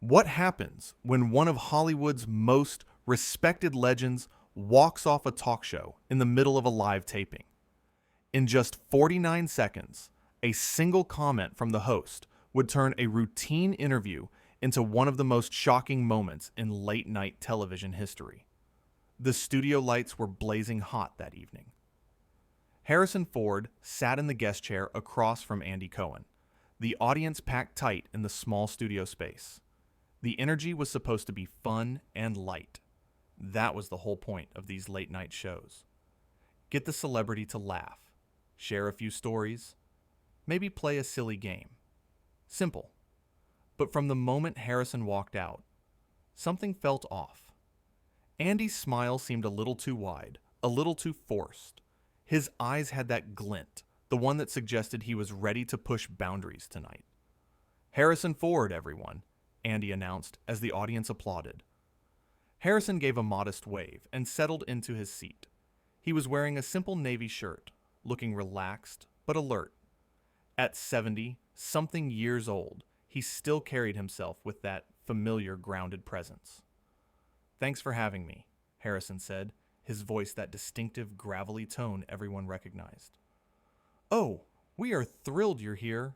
What happens when one of Hollywood's most respected legends walks off a talk show in the middle of a live taping? In just 49 seconds, a single comment from the host would turn a routine interview into one of the most shocking moments in late-night television history. The studio lights were blazing hot that evening. Harrison Ford sat in the guest chair across from Andy Cohen. The audience packed tight in the small studio space. The energy was supposed to be fun and light. That was the whole point of these late-night shows. Get the celebrity to laugh, share a few stories, maybe play a silly game. Simple. But from the moment Harrison walked out, something felt off. Andy's smile seemed a little too wide, a little too forced. His eyes had that glint, the one that suggested he was ready to push boundaries tonight. "Harrison Ford, everyone," Andy announced as the audience applauded. Harrison gave a modest wave and settled into his seat. He was wearing a simple navy shirt, looking relaxed but alert. At 70-something years old, he still carried himself with that familiar, grounded presence. "Thanks for having me," Harrison said, his voice that distinctive, gravelly tone everyone recognized. "Oh, we are thrilled you're here."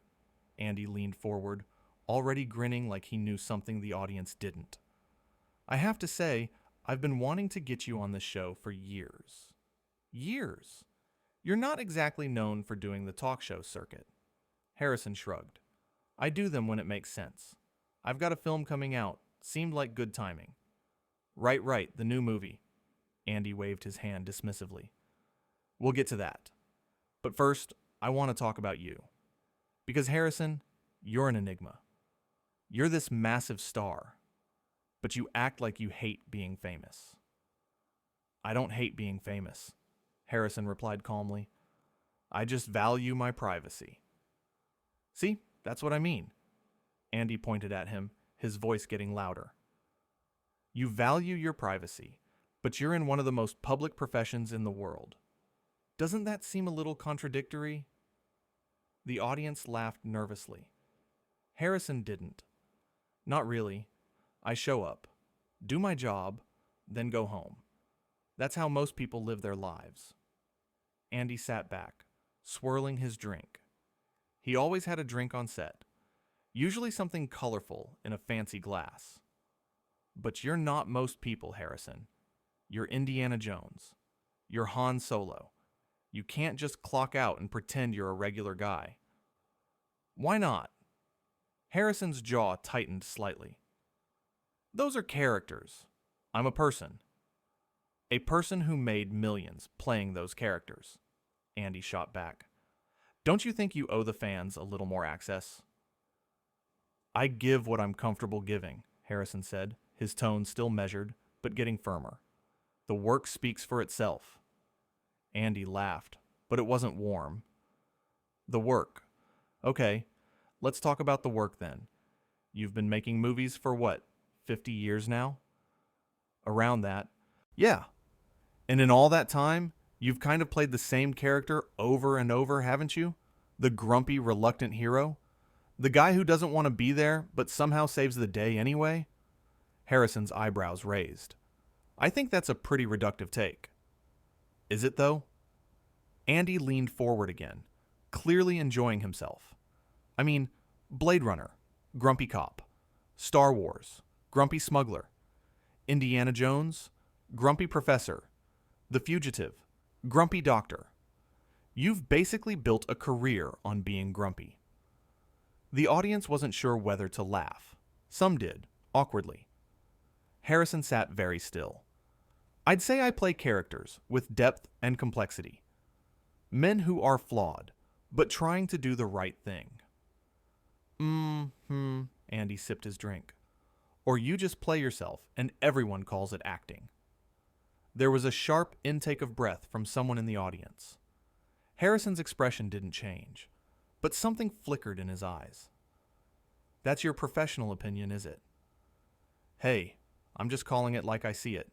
Andy leaned forward, already grinning like he knew something the audience didn't. "I have to say, I've been wanting to get you on this show for years." "Years? You're not exactly known for doing the talk show circuit." Harrison shrugged. "I do them when it makes sense. I've got a film coming out. Seemed like good timing." Right, the new movie." Andy waved his hand dismissively. "We'll get to that. But first, I want to talk about you. Because Harrison, you're an enigma. You're this massive star, but you act like you hate being famous." "I don't hate being famous," Harrison replied calmly. "I just value my privacy." "See, that's what I mean." Andy pointed at him, his voice getting louder. "You value your privacy, but you're in one of the most public professions in the world. Doesn't that seem a little contradictory?" The audience laughed nervously. Harrison didn't. "Not really. I show up, do my job, then go home. That's how most people live their lives." Andy sat back, swirling his drink. He always had a drink on set, usually something colorful in a fancy glass. "But you're not most people, Harrison. You're Indiana Jones. You're Han Solo. You can't just clock out and pretend you're a regular guy." "Why not?" Harrison's jaw tightened slightly. "Those are characters. I'm a person. A person who made millions playing those characters," Andy shot back. "Don't you think you owe the fans a little more access?" "I give what I'm comfortable giving," Harrison said, his tone still measured, but getting firmer. "The work speaks for itself." Andy laughed, but it wasn't warm. "The work. Okay, let's talk about the work then. You've been making movies for what, 50 years now?" "Around that." "Yeah. And in all that time, you've kind of played the same character over and over, haven't you? The grumpy, reluctant hero? The guy who doesn't want to be there, but somehow saves the day anyway?" Harrison's eyebrows raised. "I think that's a pretty reductive take." "Is it, though?" Andy leaned forward again, clearly enjoying himself. "I mean, Blade Runner, grumpy cop. Star Wars, grumpy smuggler. Indiana Jones, grumpy professor. The Fugitive, grumpy doctor. You've basically built a career on being grumpy." The audience wasn't sure whether to laugh. Some did, awkwardly. Harrison sat very still. "I'd say I play characters with depth and complexity. Men who are flawed, but trying to do the right thing." Andy sipped his drink. "Or you just play yourself and everyone calls it acting." There was a sharp intake of breath from someone in the audience. Harrison's expression didn't change, but something flickered in his eyes. "That's your professional opinion, is it?" "Hey, I'm just calling it like I see it."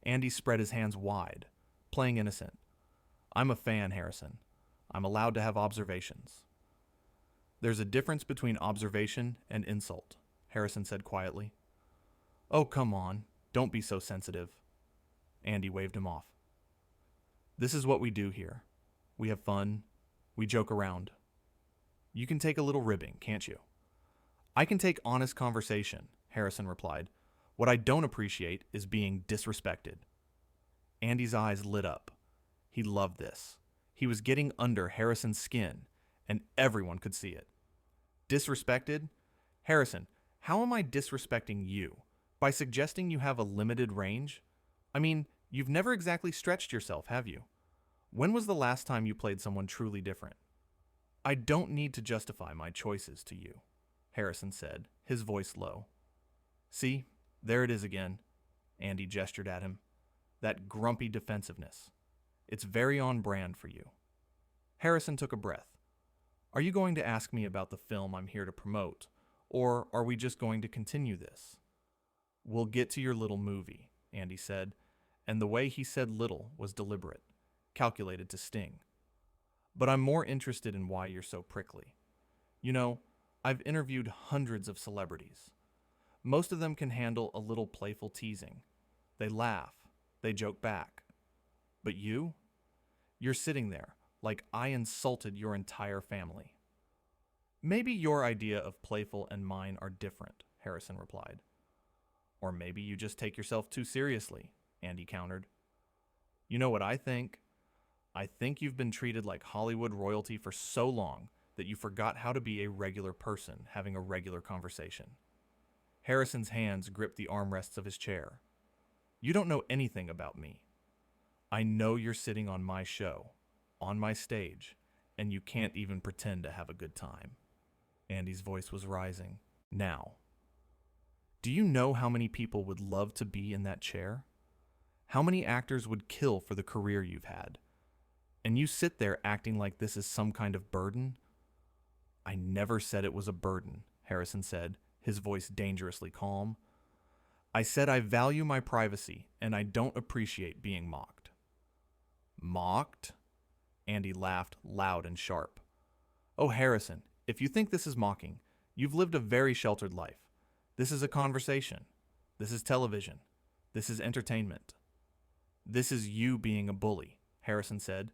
Andy spread his hands wide, playing innocent. "I'm a fan, Harrison. I'm allowed to have observations." "There's a difference between observation and insult," Harrison said quietly. Oh, come on. Don't be so sensitive. Andy waved him off. This is what we do here. We have fun. We joke around. You can take a little ribbing, can't you? I can take honest conversation, Harrison replied. What I don't appreciate is being disrespected. Andy's eyes lit up. He loved this. He was getting under Harrison's skin, and everyone could see it. Disrespected? Harrison, how am I disrespecting you? By suggesting you have a limited range? I mean, you've never exactly stretched yourself, have you? When was the last time you played someone truly different? I don't need to justify my choices to you, Harrison said, his voice low. See, there it is again. Andy gestured at him. That grumpy defensiveness. It's very on brand for you. Harrison took a breath. Are you going to ask me about the film I'm here to promote, or are we just going to continue this? We'll get to your little movie, Andy said, and the way he said little was deliberate, calculated to sting. But I'm more interested in why you're so prickly. You know, I've interviewed hundreds of celebrities. Most of them can handle a little playful teasing. They laugh, they joke back. But you? You're sitting there like I insulted your entire family. Maybe your idea of playful and mine are different, Harrison replied. Or maybe you just take yourself too seriously, Andy countered. You know what I think? I think you've been treated like Hollywood royalty for so long that you forgot how to be a regular person having a regular conversation. Harrison's hands gripped the armrests of his chair. You don't know anything about me. I know you're sitting on my show, on my stage, and you can't even pretend to have a good time. Andy's voice was rising. Now, do you know how many people would love to be in that chair? How many actors would kill for the career you've had? And you sit there acting like this is some kind of burden? I never said it was a burden, Harrison said, his voice dangerously calm. I said I value my privacy, and I don't appreciate being mocked. Mocked? Andy laughed loud and sharp. Oh, Harrison, if you think this is mocking, you've lived a very sheltered life. This is a conversation. This is television. This is entertainment. This is you being a bully, Harrison said,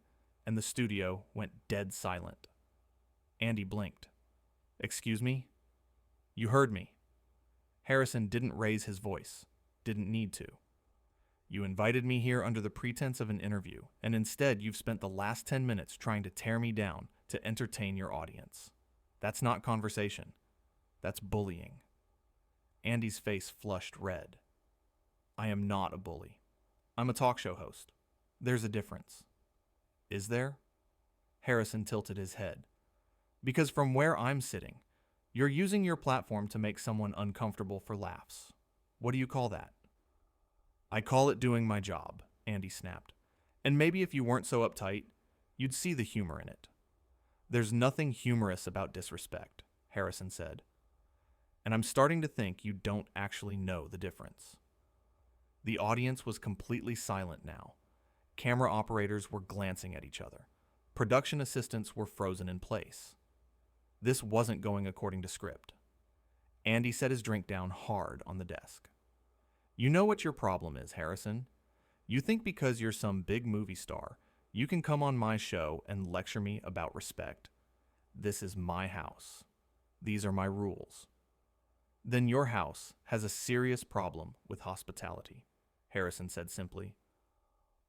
and the studio went dead silent. Andy blinked. Excuse me? You heard me. Harrison didn't raise his voice, didn't need to. You invited me here under the pretense of an interview, and instead you've spent the last 10 minutes trying to tear me down to entertain your audience. That's not conversation. That's bullying. Andy's face flushed red. I am not a bully. I'm a talk show host. There's a difference. Is there? Harrison tilted his head. Because from where I'm sitting, you're using your platform to make someone uncomfortable for laughs. What do you call that? I call it doing my job, Andy snapped. And maybe if you weren't so uptight, you'd see the humor in it. There's nothing humorous about disrespect, Harrison said. And I'm starting to think you don't actually know the difference. The audience was completely silent now. Camera operators were glancing at each other. Production assistants were frozen in place. This wasn't going according to script. Andy set his drink down hard on the desk. You know what your problem is, Harrison. You think because you're some big movie star, you can come on my show and lecture me about respect. This is my house. These are my rules. Then your house has a serious problem with hospitality, Harrison said simply.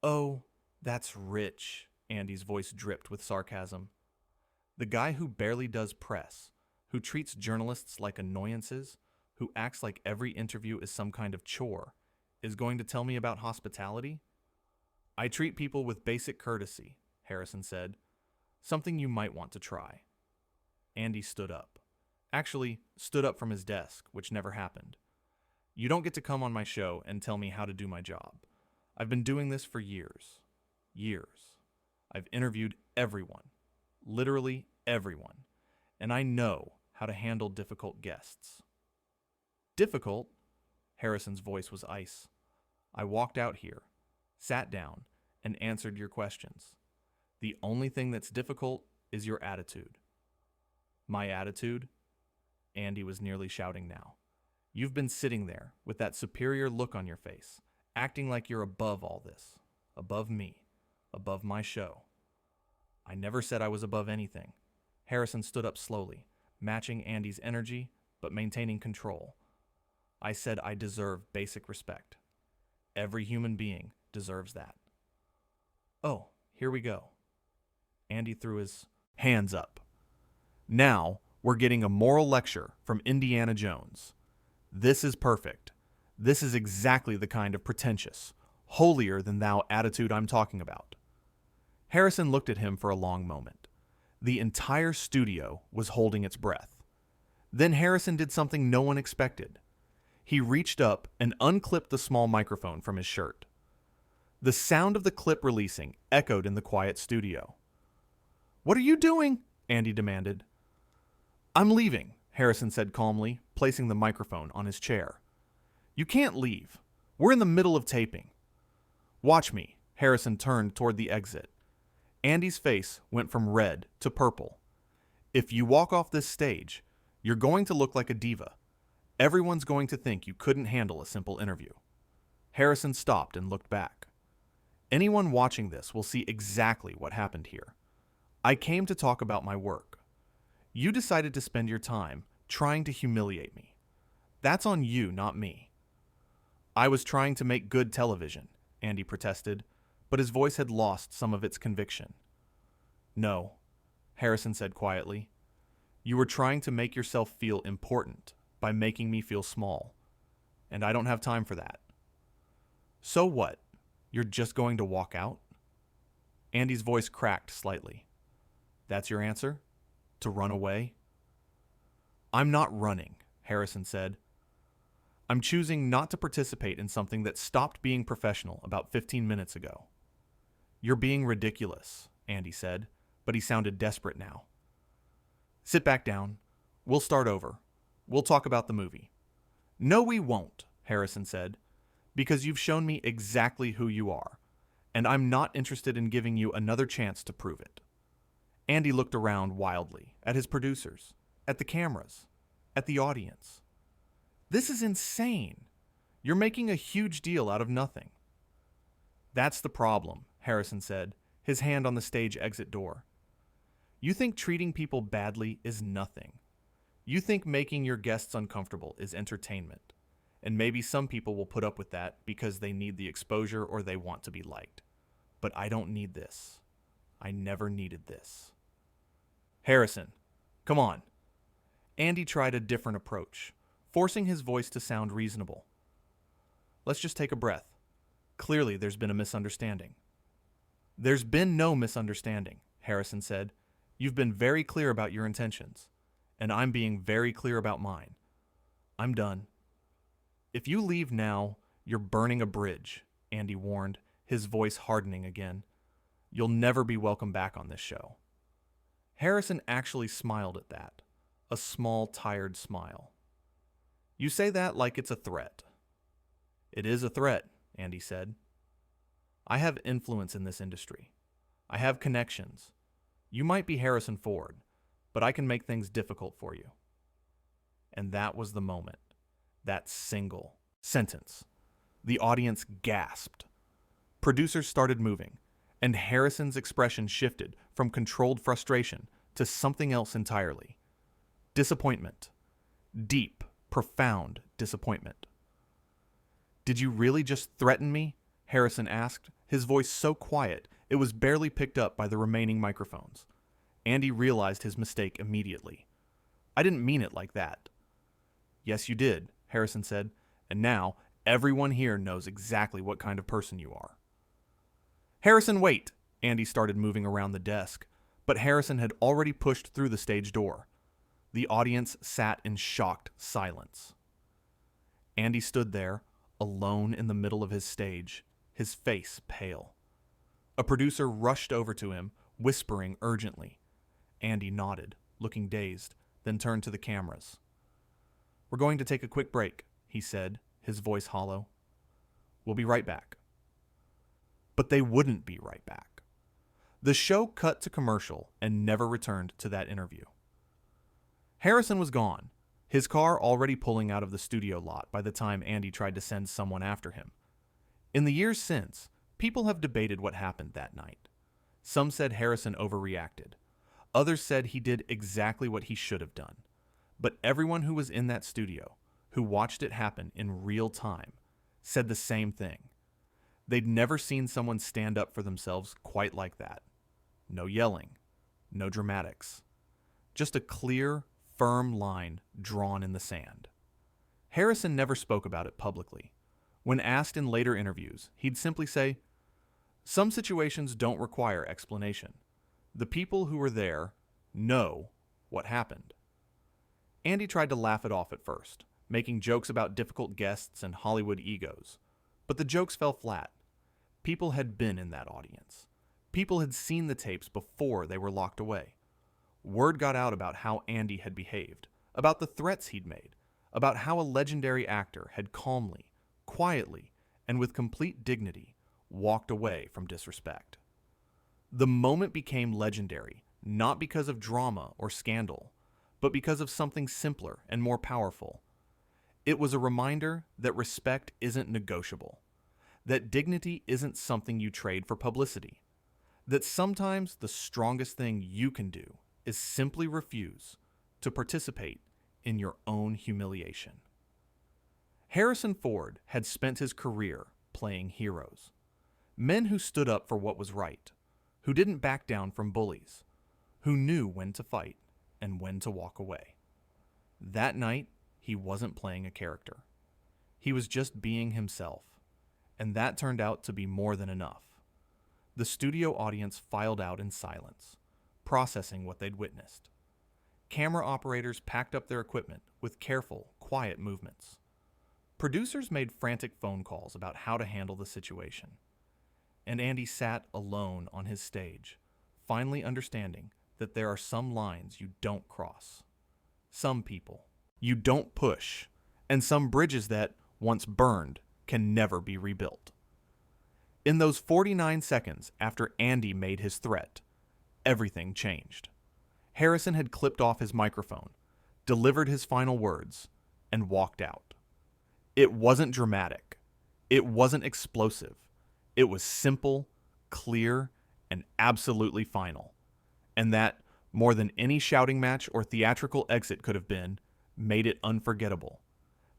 Oh, that's rich, Andy's voice dripped with sarcasm. The guy who barely does press, who treats journalists like annoyances, who acts like every interview is some kind of chore, is going to tell me about hospitality? I treat people with basic courtesy, Harrison said. Something you might want to try. Andy stood up. Actually, stood up from his desk, which never happened. You don't get to come on my show and tell me how to do my job. I've been doing this for years. Years. I've interviewed everyone. Literally everyone. And I know how to handle difficult guests. Difficult? Harrison's voice was ice. I walked out here, sat down, and answered your questions. The only thing that's difficult is your attitude. My attitude? Andy was nearly shouting now. You've been sitting there with that superior look on your face, acting like you're above all this, above me, above my show. I never said I was above anything. Harrison stood up slowly, matching Andy's energy, but maintaining control. I said I deserve basic respect. Every human being deserves that. Oh, here we go. Andy threw his hands up. Now, we're getting a moral lecture from Indiana Jones. This is perfect. This is exactly the kind of pretentious, holier-than-thou attitude I'm talking about. Harrison looked at him for a long moment. The entire studio was holding its breath. Then Harrison did something no one expected. He reached up and unclipped the small microphone from his shirt. The sound of the clip releasing echoed in the quiet studio. "What are you doing?" Andy demanded. "I'm leaving," Harrison said calmly, placing the microphone on his chair. "You can't leave. We're in the middle of taping." "Watch me." Harrison turned toward the exit. Andy's face went from red to purple. "If you walk off this stage, you're going to look like a diva. Everyone's going to think you couldn't handle a simple interview." Harrison stopped and looked back. Anyone watching this will see exactly what happened here. I came to talk about my work. You decided to spend your time trying to humiliate me. That's on you, not me. "I was trying to make good television," Andy protested, but his voice had lost some of its conviction. "No," Harrison said quietly. "You were trying to make yourself feel important by making me feel small, and I don't have time for that." "So what? You're just going to walk out?" Andy's voice cracked slightly. "That's your answer? To run away?" "I'm not running," Harrison said. "I'm choosing not to participate in something that stopped being professional about 15 minutes ago." "You're being ridiculous," Andy said, but he sounded desperate now. "Sit back down. We'll start over. We'll talk about the movie." "No, we won't," Harrison said, "because you've shown me exactly who you are, and I'm not interested in giving you another chance to prove it." Andy looked around wildly, at his producers, at the cameras, at the audience. "This is insane. You're making a huge deal out of nothing." "That's the problem," Harrison said, his hand on the stage exit door. "You think treating people badly is nothing. You think making your guests uncomfortable is entertainment. And maybe some people will put up with that because they need the exposure or they want to be liked. But I don't need this. I never needed this." "Harrison, come on." Andy tried a different approach, forcing his voice to sound reasonable. "Let's just take a breath. Clearly there's been a misunderstanding." "There's been no misunderstanding," Harrison said. "You've been very clear about your intentions, and I'm being very clear about mine. I'm done." "If you leave now, you're burning a bridge," Andy warned, his voice hardening again. "You'll never be welcome back on this show." Harrison actually smiled at that, a small, tired smile. "You say that like it's a threat." "It is a threat," Andy said. "I have influence in this industry. I have connections. You might be Harrison Ford, but I can make things difficult for you." And that was the moment. That single sentence. The audience gasped. Producers started moving, and Harrison's expression shifted from controlled frustration to something else entirely. Disappointment. Deep, profound disappointment. "Did you really just threaten me?" Harrison asked, his voice so quiet it was barely picked up by the remaining microphones. Andy realized his mistake immediately. "I didn't mean it like that." "Yes, you did," Harrison said, "and now everyone here knows exactly what kind of person you are." "Harrison, wait!" Andy started moving around the desk, but Harrison had already pushed through the stage door. The audience sat in shocked silence. Andy stood there, alone in the middle of his stage, his face pale. A producer rushed over to him, whispering urgently. Andy nodded, looking dazed, then turned to the cameras. "We're going to take a quick break," he said, his voice hollow. "We'll be right back." But they wouldn't be right back. The show cut to commercial and never returned to that interview. Harrison was gone, his car already pulling out of the studio lot by the time Andy tried to send someone after him. In the years since, people have debated what happened that night. Some said Harrison overreacted. Others said he did exactly what he should have done. But everyone who was in that studio, who watched it happen in real time, said the same thing. They'd never seen someone stand up for themselves quite like that. No yelling, no dramatics. Just a clear, firm line drawn in the sand. Harrison never spoke about it publicly. When asked in later interviews, he'd simply say, "Some situations don't require explanation. The people who were there know what happened." Andy tried to laugh it off at first, making jokes about difficult guests and Hollywood egos. But the jokes fell flat. People had been in that audience. People had seen the tapes before they were locked away. Word got out about how Andy had behaved, about the threats he'd made, about how a legendary actor had calmly, quietly, and with complete dignity walked away from disrespect. The moment became legendary, not because of drama or scandal, but because of something simpler and more powerful. It was a reminder that respect isn't negotiable, that dignity isn't something you trade for publicity, that sometimes the strongest thing you can do is simply refuse to participate in your own humiliation. Harrison Ford had spent his career playing heroes, men who stood up for what was right, who didn't back down from bullies, who knew when to fight and when to walk away. That night, he wasn't playing a character. He was just being himself, and that turned out to be more than enough. The studio audience filed out in silence, processing what they'd witnessed. Camera operators packed up their equipment with careful, quiet movements. Producers made frantic phone calls about how to handle the situation. And Andy sat alone on his stage, finally understanding that there are some lines you don't cross, some people you don't push, and some bridges that, once burned, can never be rebuilt. In those 49 seconds after Andy made his threat, everything changed. Harrison had clipped off his microphone, delivered his final words, and walked out. It wasn't dramatic. It wasn't explosive. It was simple, clear, and absolutely final. And that, more than any shouting match or theatrical exit could have been, made it unforgettable.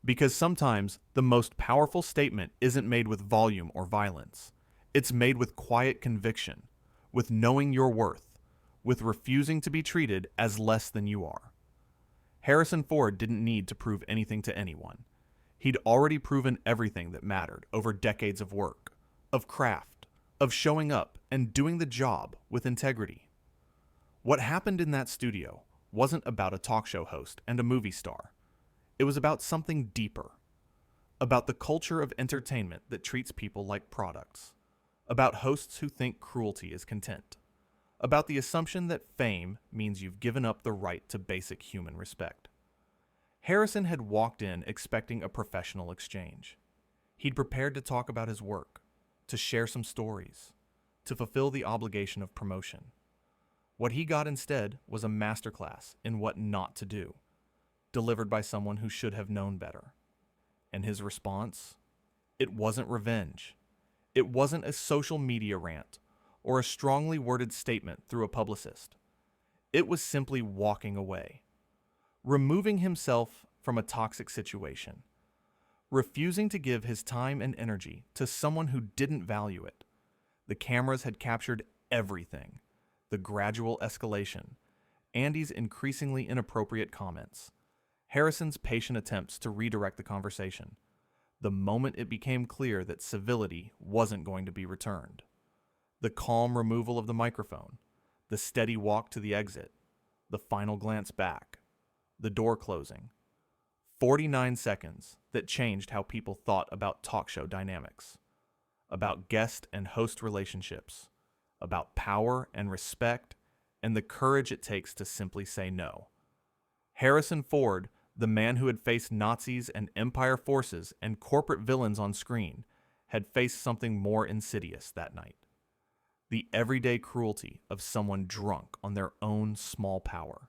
Because sometimes the most powerful statement isn't made with volume or violence. It's made with quiet conviction, with knowing your worth, with refusing to be treated as less than you are. Harrison Ford didn't need to prove anything to anyone. He'd already proven everything that mattered over decades of work, of craft, of showing up and doing the job with integrity. What happened in that studio wasn't about a talk show host and a movie star. It was about something deeper, about the culture of entertainment that treats people like products, about hosts who think cruelty is content, about the assumption that fame means you've given up the right to basic human respect. Harrison had walked in expecting a professional exchange. He'd prepared to talk about his work, to share some stories, to fulfill the obligation of promotion. What he got instead was a masterclass in what not to do, delivered by someone who should have known better. And his response? It wasn't revenge. It wasn't a social media rant or a strongly worded statement through a publicist. It was simply walking away, removing himself from a toxic situation, refusing to give his time and energy to someone who didn't value it. The cameras had captured everything: the gradual escalation, Andy's increasingly inappropriate comments, Harrison's patient attempts to redirect the conversation, the moment it became clear that civility wasn't going to be returned, the calm removal of the microphone, the steady walk to the exit, the final glance back, the door closing. 49 seconds that changed how people thought about talk show dynamics, about guest and host relationships, about power and respect, and the courage it takes to simply say no. Harrison Ford, the man who had faced Nazis and empire forces and corporate villains on screen, had faced something more insidious that night: the everyday cruelty of someone drunk on their own small power.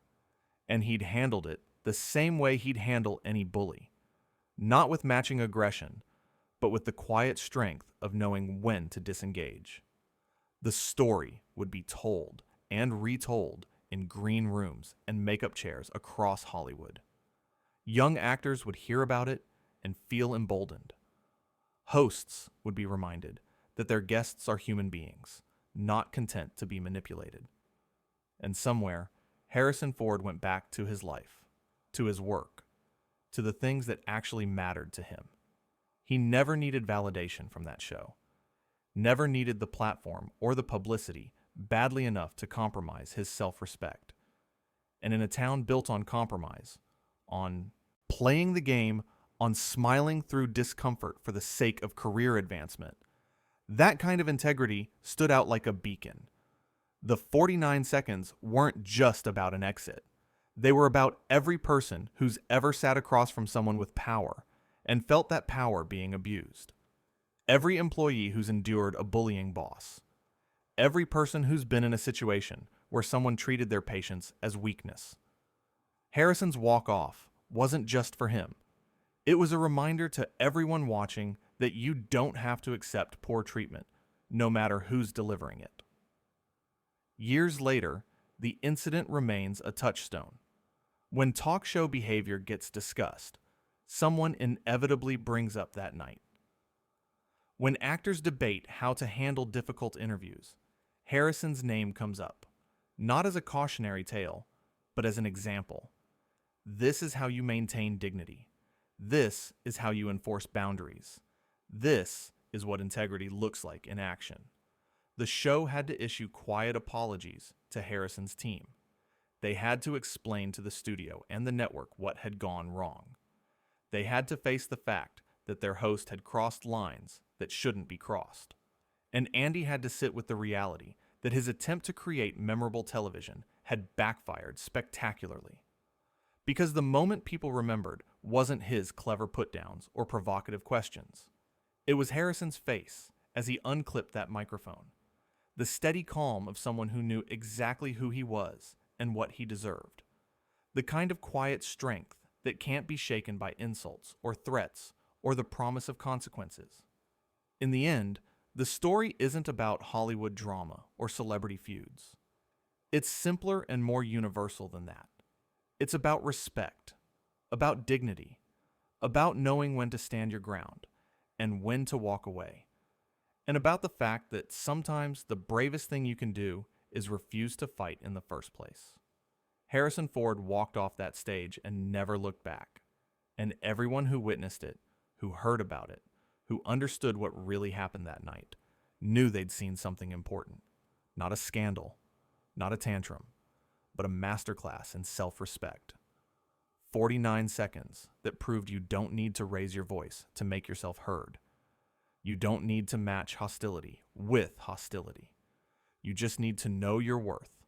And he'd handled it the same way he'd handle any bully. Not with matching aggression, but with the quiet strength of knowing when to disengage. The story would be told and retold in green rooms and makeup chairs across Hollywood. Young actors would hear about it and feel emboldened. Hosts would be reminded that their guests are human beings, not content to be manipulated. And somewhere, Harrison Ford went back to his life, to his work, to the things that actually mattered to him. He never needed validation from that show, never needed the platform or the publicity badly enough to compromise his self-respect. And in a town built on compromise, on playing the game, on smiling through discomfort for the sake of career advancement, that kind of integrity stood out like a beacon. The 49 seconds weren't just about an exit. They were about every person who's ever sat across from someone with power and felt that power being abused. Every employee who's endured a bullying boss. Every person who's been in a situation where someone treated their patients as weakness. Harrison's walk-off wasn't just for him. It was a reminder to everyone watching that you don't have to accept poor treatment, no matter who's delivering it. Years later, the incident remains a touchstone. When talk show behavior gets discussed, someone inevitably brings up that night. When actors debate how to handle difficult interviews, Harrison's name comes up, not as a cautionary tale, but as an example. This is how you maintain dignity. This is how you enforce boundaries. This is what integrity looks like in action. The show had to issue quiet apologies to Harrison's team. They had to explain to the studio and the network what had gone wrong. They had to face the fact that their host had crossed lines that shouldn't be crossed. And Andy had to sit with the reality that his attempt to create memorable television had backfired spectacularly. Because the moment people remembered wasn't his clever put-downs or provocative questions. It was Harrison's face as he unclipped that microphone. The steady calm of someone who knew exactly who he was and what he deserved. The kind of quiet strength that can't be shaken by insults or threats or the promise of consequences. In the end, the story isn't about Hollywood drama or celebrity feuds. It's simpler and more universal than that. It's about respect, about dignity, about knowing when to stand your ground and when to walk away, and about the fact that sometimes the bravest thing you can do is refuse to fight in the first place. Harrison Ford walked off that stage and never looked back, and everyone who witnessed it, who heard about it, who understood what really happened that night, knew they'd seen something important. Not a scandal, not a tantrum, but a masterclass in self-respect. 49 seconds that proved you don't need to raise your voice to make yourself heard. You don't need to match hostility with hostility. You just need to know your worth,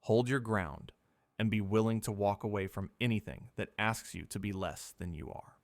hold your ground, and be willing to walk away from anything that asks you to be less than you are.